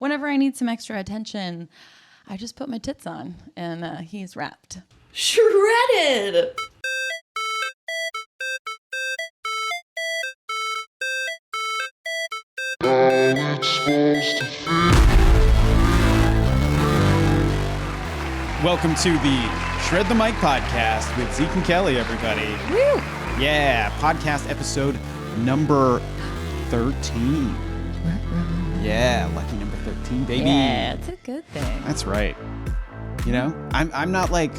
whenever I need some extra attention, I just put my tits on and he's wrapped. Shredded! Welcome to the Shred the Mic podcast with Zeke and Kelly, everybody. Woo! Yeah, podcast episode number 13. Yeah, lucky number 13, baby. Yeah, it's a good thing. That's right. You know, I'm not like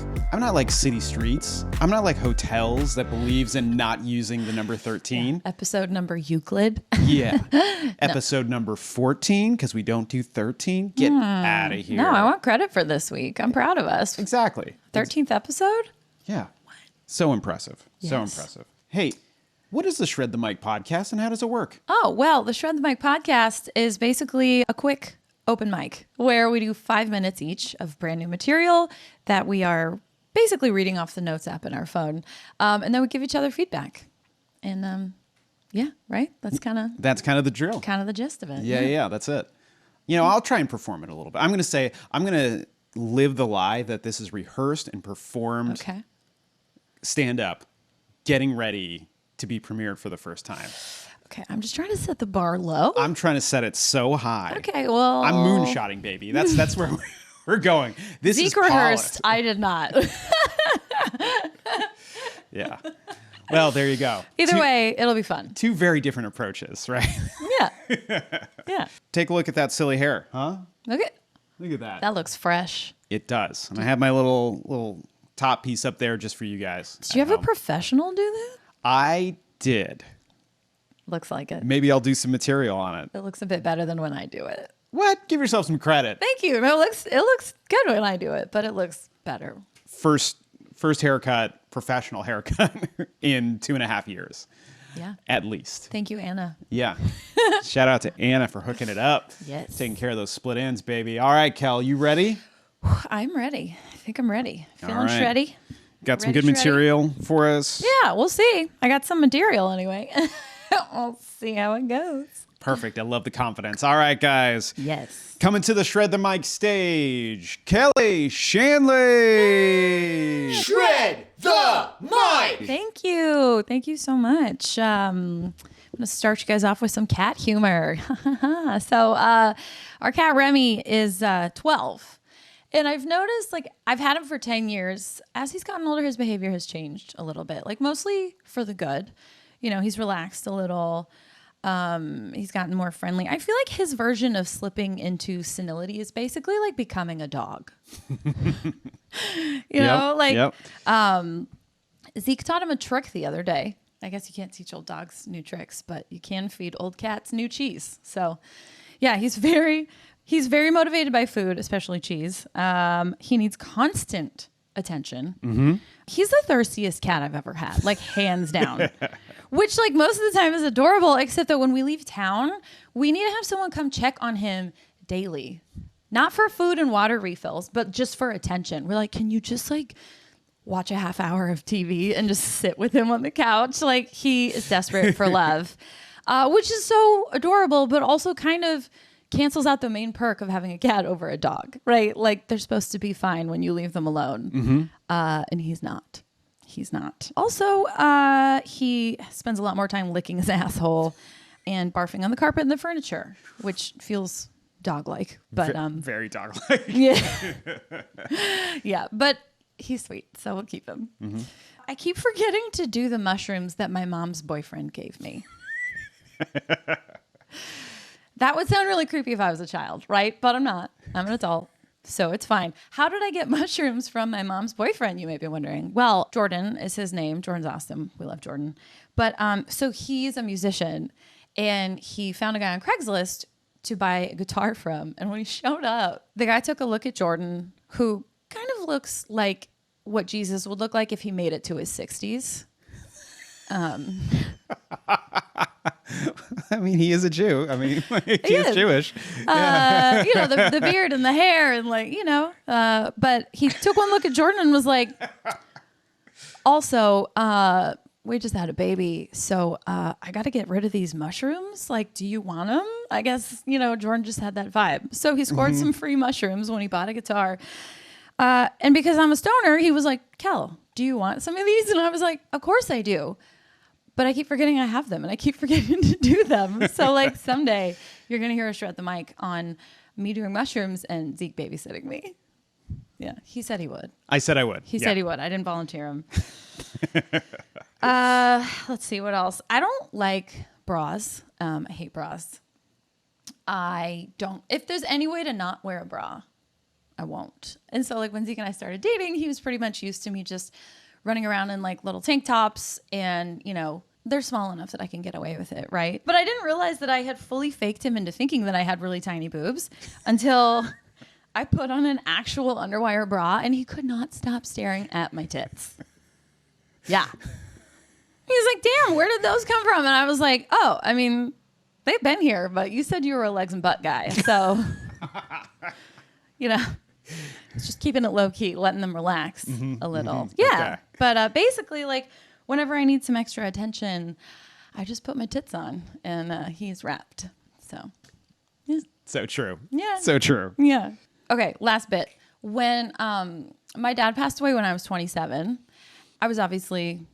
city streets. I'm not like hotels that believes in not using the number 13. Yeah. Episode number Euclid. Yeah. Episode number 14, because we don't do 13. Get out of here. No, I want credit for this week. I'm proud of us. Exactly. 13th episode? Yeah. So impressive. Yes. So impressive. Hey, what is the Shred the Mic podcast and how does it work? Oh, well, the Shred the Mic podcast is basically a quick open mic where we do 5 minutes each of brand new material that we are basically reading off the notes app in our phone. And then we give each other feedback. And yeah, right? That's kind of the drill. Kind of the gist of it. Yeah, that's it. You know, I'll try and perform it a little bit. I'm going to live the lie that this is rehearsed and performed. Okay. Stand up, getting ready to be premiered for the first time. Okay, I'm just trying to set the bar low. I'm trying to set it so high. Okay, well, I'm moonshotting, baby. That's where we're going. This Zeke is rehearsed. polished. I did not. Yeah. Well, there you go. Either way, it'll be fun. Two very different approaches, right? Yeah. Yeah. Take a look at that silly hair, huh? Okay. Look at that. That looks fresh. It does. And I have my little top piece up there just for you guys. Did you have a professional do that? I did. Looks like it. Maybe I'll do some material on it. It looks a bit better than when I do it. What? Give yourself some credit. Thank you. No, it looks good when I do it, but it looks better. First haircut, professional haircut in 2.5 years. Yeah. At least. Thank you, Anna. Yeah. Shout out to Anna for hooking it up. Yes. Taking care of those split ends, baby. All right, Kel, you ready? I'm ready. I think I'm ready. Feeling All right. shreddy. Got some Ready, good shreddy? material for us? Yeah, we'll see. I got some material anyway. We'll see how it goes. Perfect. I love the confidence. All right, guys. Yes. Coming to the Shred the Mic stage, Kelly Shanley. Shred the mic! Thank you. Thank you so much. I'm going to start you guys off with some cat humor. So our cat Remy is 12. And I've noticed, I've had him for 10 years. As he's gotten older, his behavior has changed a little bit, mostly for the good. You know, he's relaxed a little. He's gotten more friendly. I feel like his version of slipping into senility is basically like becoming a dog. Yep. Zeke taught him a trick the other day. I guess you can't teach old dogs new tricks, but you can feed old cats new cheese. So yeah, he's very motivated by food, especially cheese. He needs constant attention. Mm-hmm. He's the thirstiest cat I've ever had, hands down. Which, most of the time is adorable, except that when we leave town, we need to have someone come check on him daily. Not for food and water refills, but just for attention. We're like, can you just, watch a half hour of TV and just sit with him on the couch? He is desperate for love, which is so adorable, but also kind of cancels out the main perk of having a cat over a dog, right? They're supposed to be fine when you leave them alone. Mm-hmm. And he's not. He's not. Also, he spends a lot more time licking his asshole and barfing on the carpet and the furniture, which feels dog-like. But very dog-like. Yeah. Yeah, but he's sweet, so we'll keep him. Mm-hmm. I keep forgetting to do the mushrooms that my mom's boyfriend gave me. That would sound really creepy if I was a child, right? But I'm not. I'm an adult. So it's fine. How did I get mushrooms from my mom's boyfriend, you may be wondering? Well, Jordan is his name. Jordan's awesome. We love Jordan. But so he's a musician, and he found a guy on Craigslist to buy a guitar from. And when he showed up, the guy took a look at Jordan, who kind of looks like what Jesus would look like if he made it to his 60s. I mean, he is a Jew. I mean, he is Jewish. The beard and the hair and but he took one look at Jordan and was like, also, we just had a baby. So, I got to get rid of these mushrooms. Do you want them? I guess, Jordan just had that vibe. So he scored some free mushrooms when he bought a guitar. And because I'm a stoner, he was like, Kel, do you want some of these? And I was like, of course I do. But I keep forgetting I have them and I keep forgetting to do them. So like someday you're going to hear us shred the mic on me doing mushrooms and Zeke babysitting me. Yeah, he said he would. I said I would. He said he would. I didn't volunteer him. Let's see what else. I don't like bras. I hate bras. I don't. If there's any way to not wear a bra, I won't. And so like when Zeke and I started dating, he was pretty much used to me just running around in like little tank tops and, they're small enough that I can get away with it, right? But I didn't realize that I had fully faked him into thinking that I had really tiny boobs until I put on an actual underwire bra and he could not stop staring at my tits. Yeah. He's like, damn, where did those come from? And I was like, oh, I mean, they've been here, but you said you were a legs and butt guy. So, it's just keeping it low key, letting them relax a little. Yeah. Okay. But basically, like, whenever I need some extra attention, I just put my tits on and he's wrapped. So, yeah. So true. Yeah. So true. Yeah. Okay. Last bit. When my dad passed away when I was 27, I was obviously,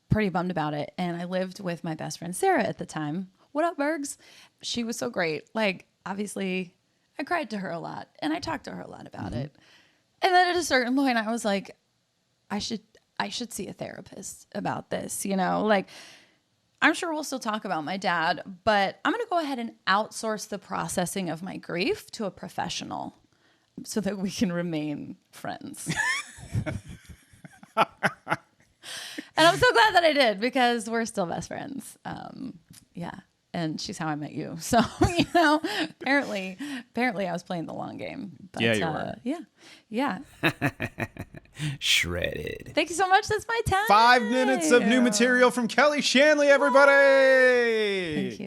pretty bummed about it. And I lived with my best friend, Sarah, at the time. What up, Bergs? She was so great. Like, obviously, I cried to her a lot and I talked to her a lot about it. And then at a certain point, I was like, I should see a therapist about this, like I'm sure we'll still talk about my dad, but I'm going to go ahead and outsource the processing of my grief to a professional so that we can remain friends. And I'm so glad that I did because we're still best friends. Yeah. And she's how I met you. So, apparently I was playing the long game. But, yeah, you were. Yeah. Shredded. Thank you so much. That's my time. 5 minutes of new material from Kelly Shanley, everybody.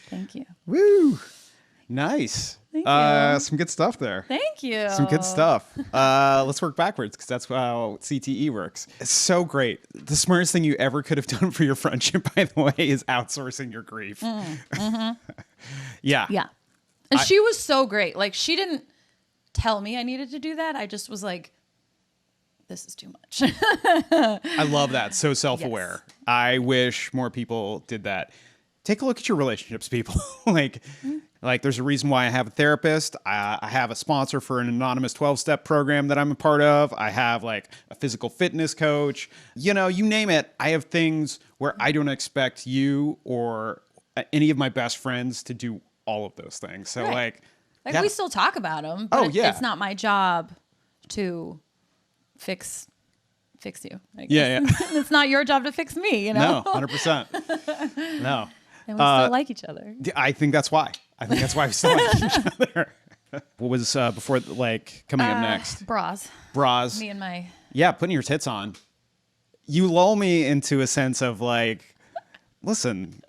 Thank you. Woo. Nice. Thank you. Some good stuff there. Thank you. Some good stuff. Let's work backwards because that's how CTE works. It's so great. The smartest thing you ever could have done for your friendship, by the way, is outsourcing your grief. Yeah. Yeah. And she was so great. Like, she didn't tell me I needed to do that. I just was like, this is too much. I love that. So self-aware. Yes. I wish more people did that. Take a look at your relationships, people. Like there's a reason why I have a therapist. I have a sponsor for an anonymous 12-step program that I'm a part of. I have like a physical fitness coach. You name it. I have things where I don't expect you or any of my best friends to do all of those things. So right. We still talk about them, but it's not my job to fix you. I guess. Yeah. It's not your job to fix me, No, 100%. No. And we still like each other. I think that's why. We still like each other. What was before coming up next? Bras. Me and my... Yeah, putting your tits on. You lull me into a sense of like, listen,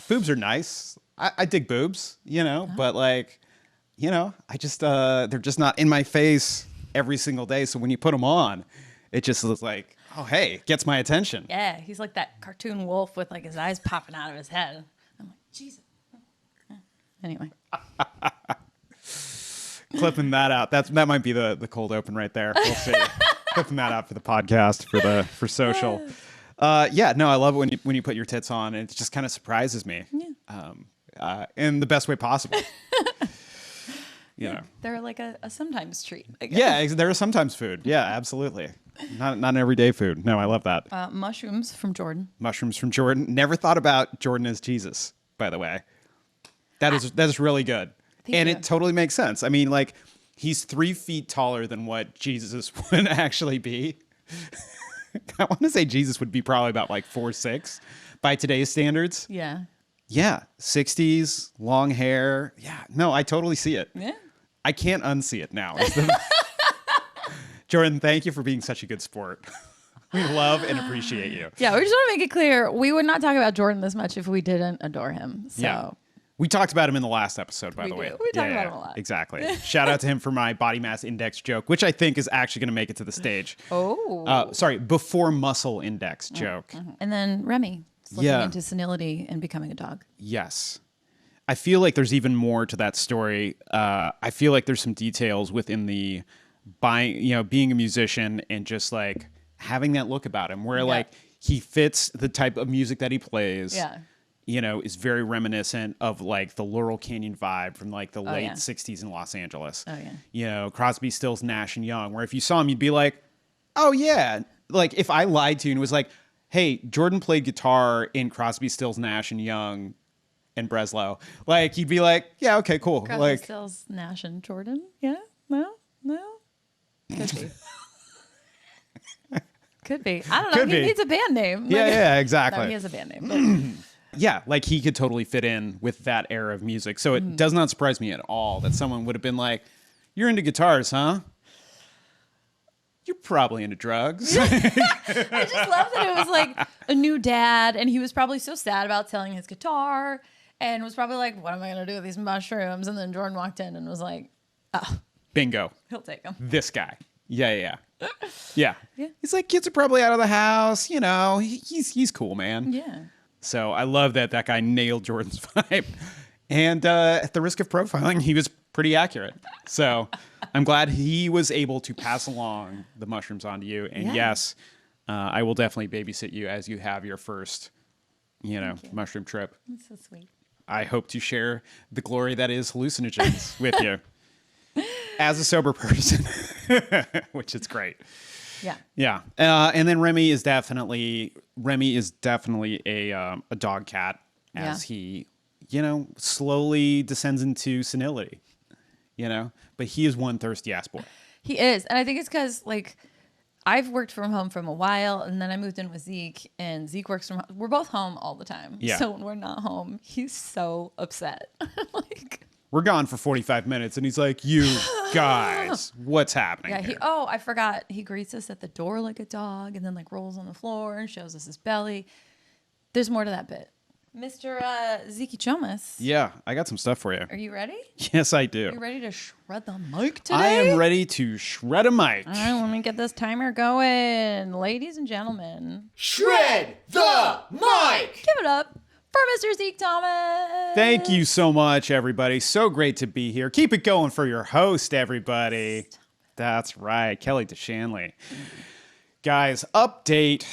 boobs are nice. I dig boobs, but I just, they're just not in my face every single day. So when you put them on, it just looks like, oh, hey, gets my attention. Yeah, he's like that cartoon wolf with like his eyes popping out of his head. I'm like, Jesus. Anyway. Clipping that out. That might be the cold open right there. We'll see. Clipping that out for the podcast, for social. I love it when you put your tits on. It just kind of surprises me. Yeah. In the best way possible. They're like a sometimes treat, I guess. Yeah, they're a sometimes food. Yeah, absolutely. Not an everyday food. No, I love that. Mushrooms from Jordan. Never thought about Jordan as Jesus, by the way. That is really good. And it totally makes sense. I mean, like, he's 3 feet taller than what Jesus would actually be. I want to say Jesus would be probably about like 4'6" by today's standards. Yeah. Yeah. 60s, long hair. Yeah. No, I totally see it. Yeah. I can't unsee it now. Jordan, thank you for being such a good sport. We love and appreciate you. Yeah, we just want to make it clear, we would not talk about Jordan this much if we didn't adore him. So. Yeah. We talked about him in the last episode, by the way. We talked about him a lot. Exactly. Shout out to him for my body mass index joke, which I think is actually going to make it to the stage. Oh. Before muscle index joke. Mm-hmm. And then Remy, looking into senility and becoming a dog. Yes. I feel like there's even more to that story. I feel like there's some details within the being a musician and just like having that look about him where like he fits the type of music that he plays. Yeah. Is very reminiscent of like the Laurel Canyon vibe from like the late 60s in Los Angeles. Oh, yeah. Crosby, Stills, Nash and Young, where if you saw him, you'd be like, oh, yeah. Like if I lied to you and was like, hey, Jordan played guitar in Crosby, Stills, Nash and Young and Breslow. Like you'd be like, yeah, okay, cool. Crosby, like Stills, Nash and Jordan. Yeah. No. Could be. Could be. I don't know. Could He be. needs a band name. Yeah, exactly. No, he has a band name. Yeah, like he could totally fit in with that era of music. So it does not surprise me at all that someone would have been like, you're into guitars, huh? You're probably into drugs. I just love that it was like a new dad, and he was probably so sad about selling his guitar, and was probably like, what am I going to do with these mushrooms? And then Jordan walked in and was like, oh, Bingo. he'll take them. This guy. Yeah. He's like, kids are probably out of the house. He's cool, man. Yeah. So I love that guy nailed Jordan's vibe. And at the risk of profiling, he was pretty accurate. So I'm glad he was able to pass along the mushrooms onto you. And yes, I will definitely babysit you as you have your first, mushroom trip. That's so sweet. I hope to share the glory that is hallucinogens with you as a sober person, which is great. Yeah. Yeah. And then Remy is definitely a dog cat as he, slowly descends into senility, but he is one thirsty ass boy. He is. And I think it's because, like, I've worked from home for a while, and then I moved in with Zeke, and Zeke works from home. We're both home all the time. Yeah. So when we're not home, he's so upset. Like, we're gone for 45 minutes, and he's like, you guys, what's happening yeah, here? I forgot. He greets us at the door like a dog, and then like rolls on the floor and shows us his belly. There's more to that bit. Mr. Zeke Thomas. Yeah, I got some stuff for you. Are you ready? Yes, I do. Are you ready to shred the mic today? I am ready to shred a mic. All right, let me get this timer going. Ladies and gentlemen, Shred the mic! give it up for Mr. Zeke Thomas. Thank you so much, everybody. So great to be here. Keep it going for your host, everybody. That's right, Kelly to Shanley. Guys, update.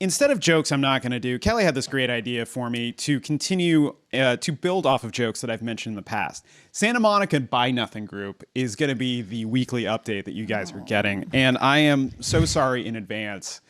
Instead of jokes I'm not going to do, Kelly had this great idea for me to continue to build off of jokes that I've mentioned in the past. Santa Monica Buy Nothing Group is going to be the weekly update that you guys are getting. And I am so sorry in advance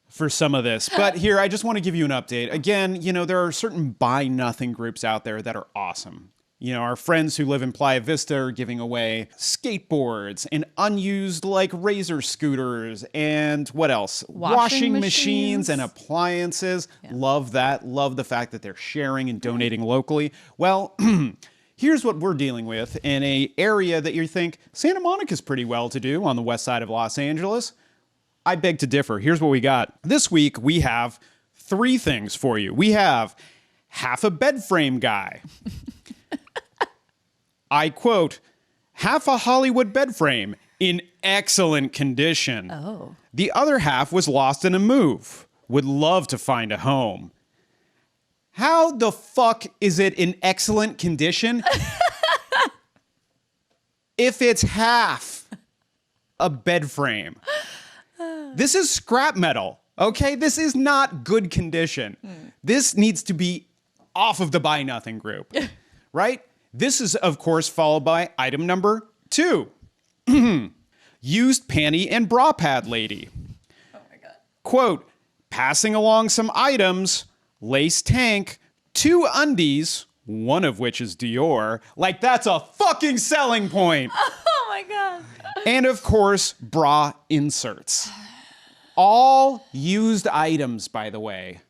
for some of this. But here, I just want to give you an update. Again, there are certain Buy Nothing groups out there that are awesome. Our friends who live in Playa Vista are giving away skateboards and unused like razor scooters and what else? Washing machines and appliances. Yeah. Love that. Love the fact that they're sharing and donating locally. Well, here's what we're dealing with in an area that you think Santa Monica's pretty well to do on the west side of Los Angeles. I beg to differ. Here's what we got. This week, we have 3 things for you. We have half a bed frame guy. I quote, half a Hollywood bed frame in excellent condition. Oh. The other half was lost in a move. Would love to find a home. How the fuck is it in excellent condition if it's half a bed frame? This is scrap metal, okay? This is not good condition. This needs to be off of the Buy Nothing group, right? This is, of course, followed by item number 2. Used panty and bra pad lady. Oh, my God. Quote, passing along some items, lace tank, 2 undies, one of which is Dior. Like, that's a fucking selling point. Oh, my God. And, of course, bra inserts. All used items, by the way.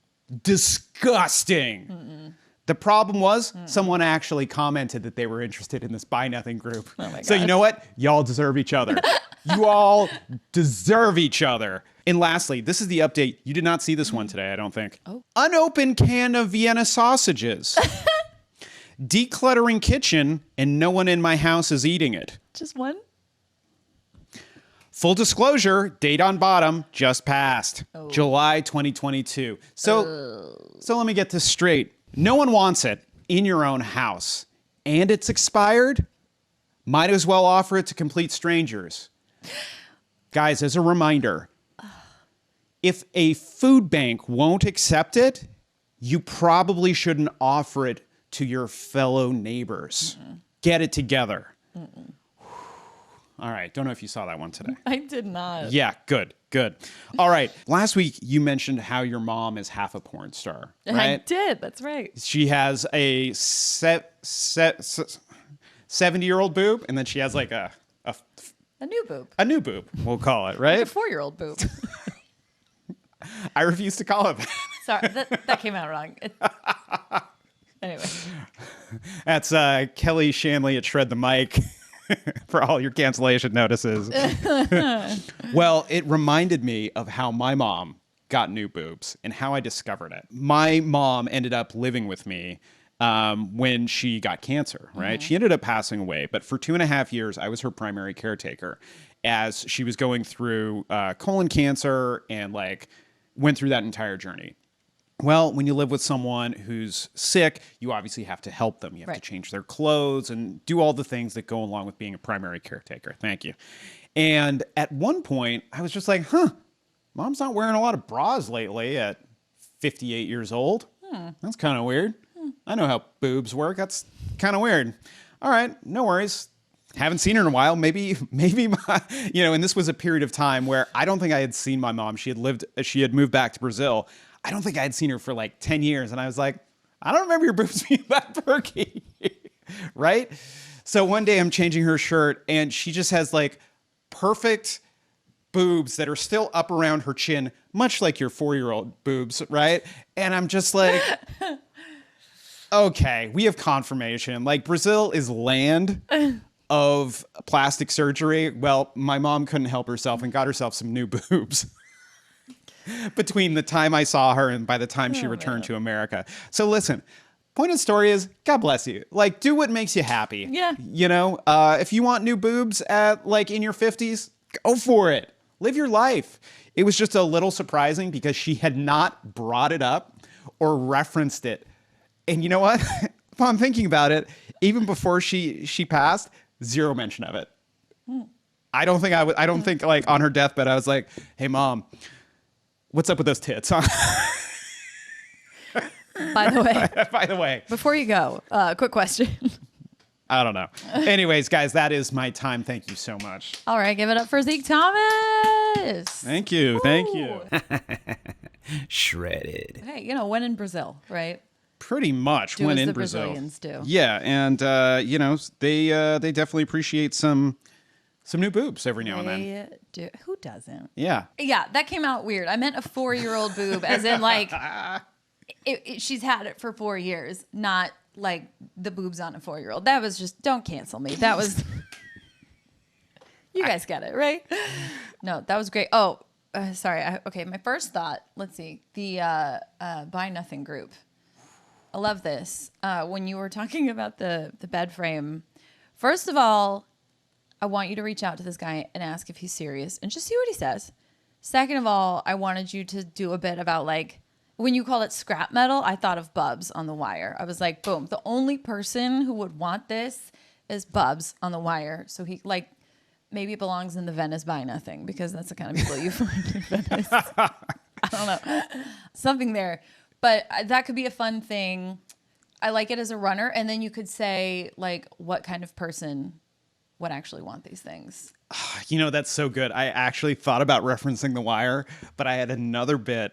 Disgusting. The problem was someone actually commented that they were interested in this Buy Nothing group. Oh my so God. you know what? Y'all deserve each other. You all deserve each other. And lastly, this is the update. You did not see this one today, I don't think. Oh. Unopened can of Vienna sausages. Decluttering kitchen, and no one in my house is eating it. Just one? Full disclosure, date on bottom just passed. July 2022. So let me get this straight. No one wants it. in your own house and it's expired, might as well offer it to complete strangers. Guys, as a reminder, if a food bank won't accept it, you probably shouldn't offer it to your fellow neighbors. Get it together. All right. Don't know if you saw that one today. I did not. Yeah, good. All right. Last week, you mentioned how your mom is half a porn star, right? I did. That's right. She has a 70-year-old boob, and then she has like a new boob. A new boob, we'll call it, right? Like a 4-year-old boob. I refuse to call it that. Sorry, that came out wrong. Anyway. That's Kelly Shanley at Shred the Mic for all your cancellation notices. Well, it reminded me of how my mom got new boobs and how I discovered it. My mom ended up living with me when she got cancer, right? She ended up passing away, but for 2.5 years, I was her primary caretaker as she was going through colon cancer and like went through that entire journey. Well, when you live with someone who's sick, you obviously have to help them. You have to change their clothes and do all the things that go along with being a primary caretaker. Thank you. And at one point, I was just like, mom's not wearing a lot of bras lately at 58 years old. That's kind of weird. I know how boobs work. That's kind of weird. All right, no worries. Haven't seen her in a while. Maybe my, and this was a period of time where I don't think I had seen my mom. She had moved back to Brazil. I don't think I had seen her for like 10 years. And I was like, I don't remember your boobs being that perky. Right? So one day I'm changing her shirt and she just has like perfect boobs that are still up around her chin, much like your 4-year-old boobs, right? And I'm just like, okay, we have confirmation. Like Brazil is land of plastic surgery. Well, my mom couldn't help herself and got herself some new boobs between the time I saw her and by the time she returned to America. So listen, point of the story is, God bless you. Like, do what makes you happy. Yeah. If you want new boobs at like in your 50s, go for it. Live your life. It was just a little surprising because she had not brought it up or referenced it. And you know what? If I'm thinking about it, even before she passed, zero mention of it. I don't think like on her deathbed, I was like, hey mom, what's up with those tits? Huh? By the way, before you go, quick question. I don't know. Anyways, guys, that is my time. Thank you so much. All right, give it up for Zeke Thomas. Thank you. Woo. Thank you. Shredded. Hey, when in Brazil, right? Pretty much Do when as in the Brazil. Brazilians do. Yeah, and they definitely appreciate some new boobs every now and then. They do. Who doesn't? Yeah. Yeah, that came out weird. I meant a 4-year-old boob, as in like she's had it for 4 years, not like the boobs on a 4-year-old. That was just, don't cancel me. That was, you guys get it, right? No, that was great. Oh, sorry. Okay, my first thought, let's see, the Buy Nothing group. I love this. When you were talking about the bed frame, first of all, I want you to reach out to this guy and ask if he's serious and just see what he says. Second of all, I wanted you to do a bit about like, when you call it scrap metal, I thought of Bubs on The Wire. I was like, boom, the only person who would want this is Bubs on The Wire. So he like maybe it belongs in the Venice Buy Nothing because that's the kind of people you find in Venice. I don't know. Something there. But that could be a fun thing. I like it as a runner. And then you could say like what kind of person would actually want these things. That's so good. I actually thought about referencing The Wire, but I had another bit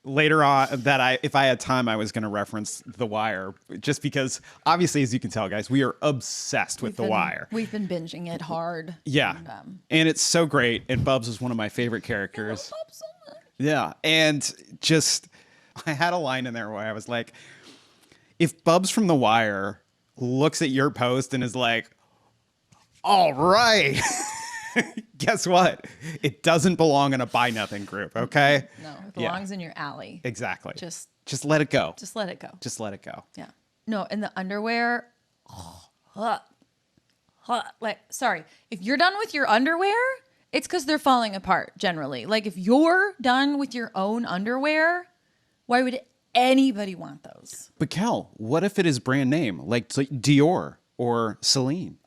later on that if I had time, I was going to reference The Wire, just because obviously, as you can tell, guys, we are obsessed with The Wire. We've been binging it hard. Yeah. And it's so great. And Bubs is one of my favorite characters. I love Bubs so much. Yeah. And just, I had a line in there where I was like, if Bubs from The Wire looks at your post and is like, all right, guess what? It doesn't belong in a Buy Nothing group, okay? No, it belongs in your alley. Exactly. Just let it go. Just let it go. Just let it go. Yeah. No, and the underwear, like, sorry, if you're done with your underwear, it's because they're falling apart generally. Like if you're done with your own underwear, why would anybody want those? But Kel, what if it is brand name, like Dior or Celine?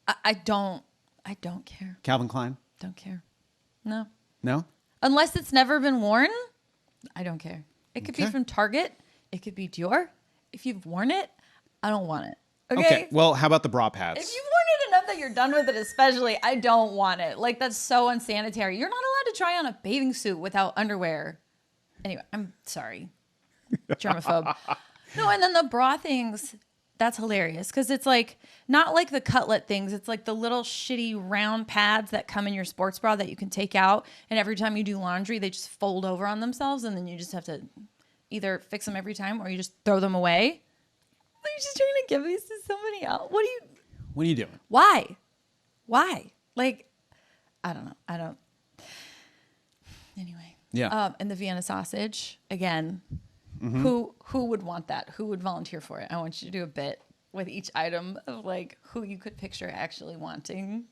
I don't care. Calvin Klein? Don't care. No. No? Unless it's never been worn, I don't care. It could be from Target. It could be Dior. If you've worn it, I don't want it. Okay? Well, how about the bra pads? If you've worn it enough that you're done with it, especially, I don't want it. Like, that's so unsanitary. You're not allowed to try on a bathing suit without underwear. Anyway, I'm sorry. Germaphobe. No, and then the bra things, that's hilarious. Because it's like, not like the cutlet things. It's like the little shitty round pads that come in your sports bra that you can take out. And every time you do laundry, they just fold over on themselves. And then you just have to either fix them every time or you just throw them away. You're just trying to give these to somebody else. What are you doing? Why? Like, I don't know. Anyway. Yeah. And the Vienna sausage, again, who would want that? Who would volunteer for it? I want you to do a bit with each item of like who you could picture actually wanting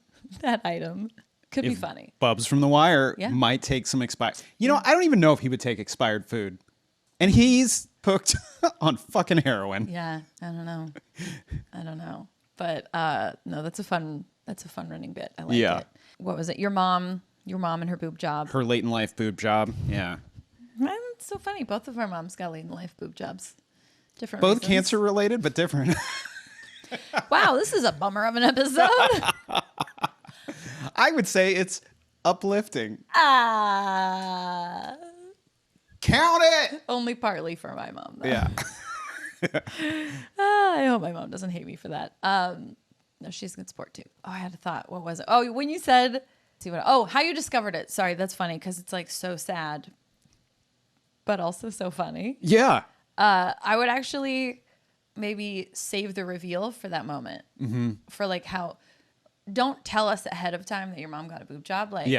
that item. Could be funny. Bubs from The Wire might take some expired. You know, I don't even know if he would take expired food. And he's hooked on fucking heroin. Yeah, I don't know. But no, that's a fun running bit. I like it. What was it? Your mom and her boob job. Her late in life boob job. Yeah. It's so funny. Both of our moms got late in life boob jobs. Different Both reasons. cancer related, but different. Wow, this is a bummer of an episode. I would say it's uplifting. Count it. Only partly for my mom, though. Yeah. I hope my mom doesn't hate me for that. No, she's a good sport too. Oh, I had a thought. What was it? Oh, when you said, how you discovered it. Sorry, that's funny because it's like so sad, but also so funny. Yeah. I would actually maybe save the reveal for that moment. Mm-hmm. For like don't tell us ahead of time that your mom got a boob job. Like,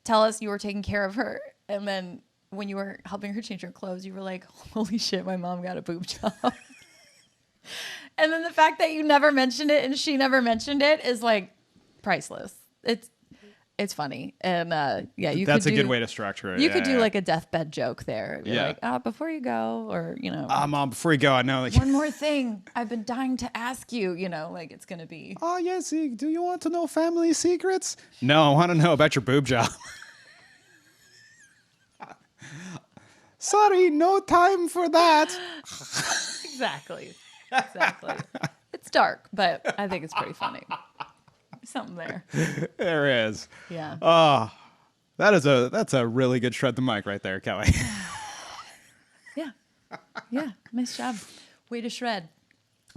tell us you were taking care of her, and then when you were helping her change her clothes, you were like, holy shit, my mom got a boob job. And then the fact that you never mentioned it and she never mentioned it is like priceless. It's funny. And that's a good way to structure it. You could do like a deathbed joke there. Be like, before you go, or, Mom, before you go, I know. One more thing I've been dying to ask you, like it's going to be. Oh, yeah, Zeke, do you want to know family secrets? No, I want to know about your boob job. Sorry, no time for that. Exactly. It's dark, but I think it's pretty funny. Something there. There is. Yeah. Oh, that's a really good shred the mic right there, Kelly. Yeah. Nice job. Way to shred.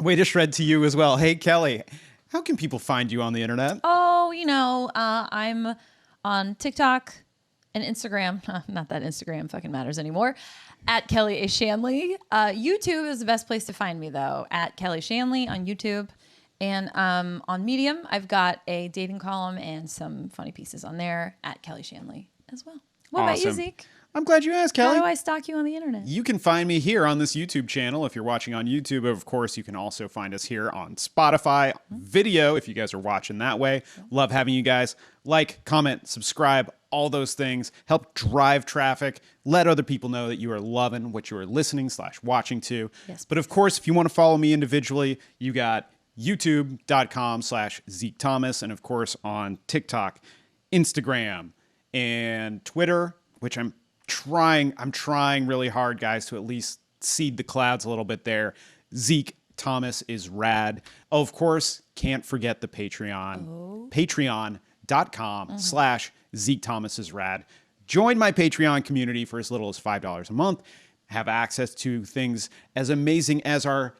Way to shred to you as well. Hey, Kelly, how can people find you on the internet? Oh, I'm on TikTok and Instagram. Not that Instagram fucking matters anymore. At Kelly A. Shanley. YouTube is the best place to find me, though. At Kelly Shanley on YouTube. And on Medium, I've got a dating column and some funny pieces on there at Kelly Shanley as well. What about you, Zeke? I'm glad you asked, Kelly. How do I stalk you on the internet? You can find me here on this YouTube channel. If you're watching on YouTube, of course, you can also find us here on Spotify video if you guys are watching that way. Love having you guys. Like, comment, subscribe, all those things. Help drive traffic. Let other people know that you are loving what you are listening/watching to. Yes, but of course, if you want to follow me individually, you got youtube.com/Zeke Thomas. And of course, on TikTok, Instagram, and Twitter, which I'm trying really hard, guys, to at least seed the clouds a little bit there. Zeke Thomas is rad. Oh, of course, can't forget the Patreon. Patreon.com/Zeke Thomas is rad. Join my Patreon community for as little as $5 a month. Have access to things as amazing as our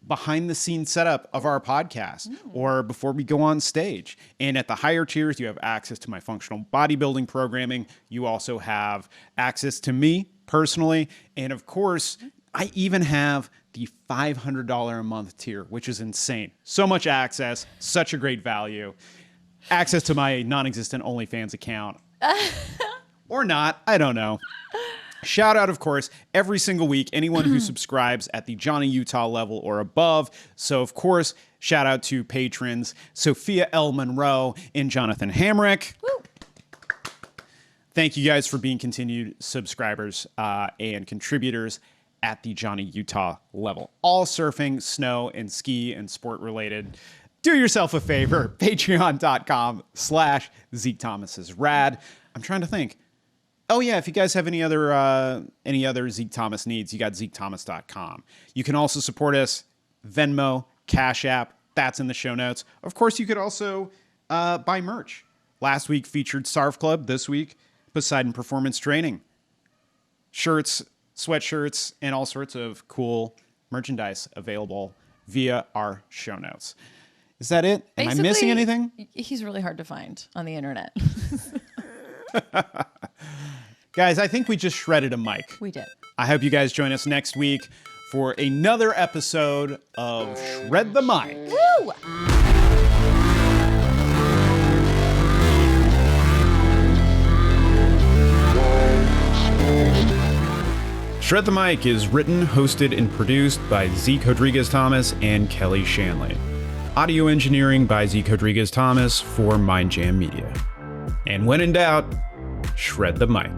behind the scenes setup of our podcast or before we go on stage. And at the higher tiers, you have access to my functional bodybuilding programming. You also have access to me personally. And of course, I even have the $500 a month tier, which is insane. So much access, such a great value. Access to my non-existent OnlyFans account. Or not, I don't know. Shout out, of course, every single week, anyone who subscribes at the Johnny Utah level or above. So, of course, shout out to patrons Sophia L. Monroe and Jonathan Hamrick. Woo. Thank you guys for being continued subscribers and contributors. at the Johnny Utah level. All surfing, snow, and ski and sport related. Do yourself a favor, patreon.com/Zeke Thomas is rad. I'm trying to think. Oh yeah, if you guys have any other Zeke Thomas needs, you got ZekeThomas.com. You can also support us, Venmo, Cash App, that's in the show notes. Of course, you could also buy merch. Last week featured Sarf Club, this week Poseidon Performance Training. Shirts, sweatshirts, and all sorts of cool merchandise available via our show notes. Is that it? Am I missing anything? He's really hard to find on the internet. Guys, I think we just shredded a mic. We did. I hope you guys join us next week for another episode of Shred the Mic. Woo! Shred the Mic is written, hosted, and produced by Zeke Rodrigues Thomas and Kelly Shanley. Audio engineering by Zeke Rodrigues Thomas for Mindjam Media. And when in doubt, shred the mic.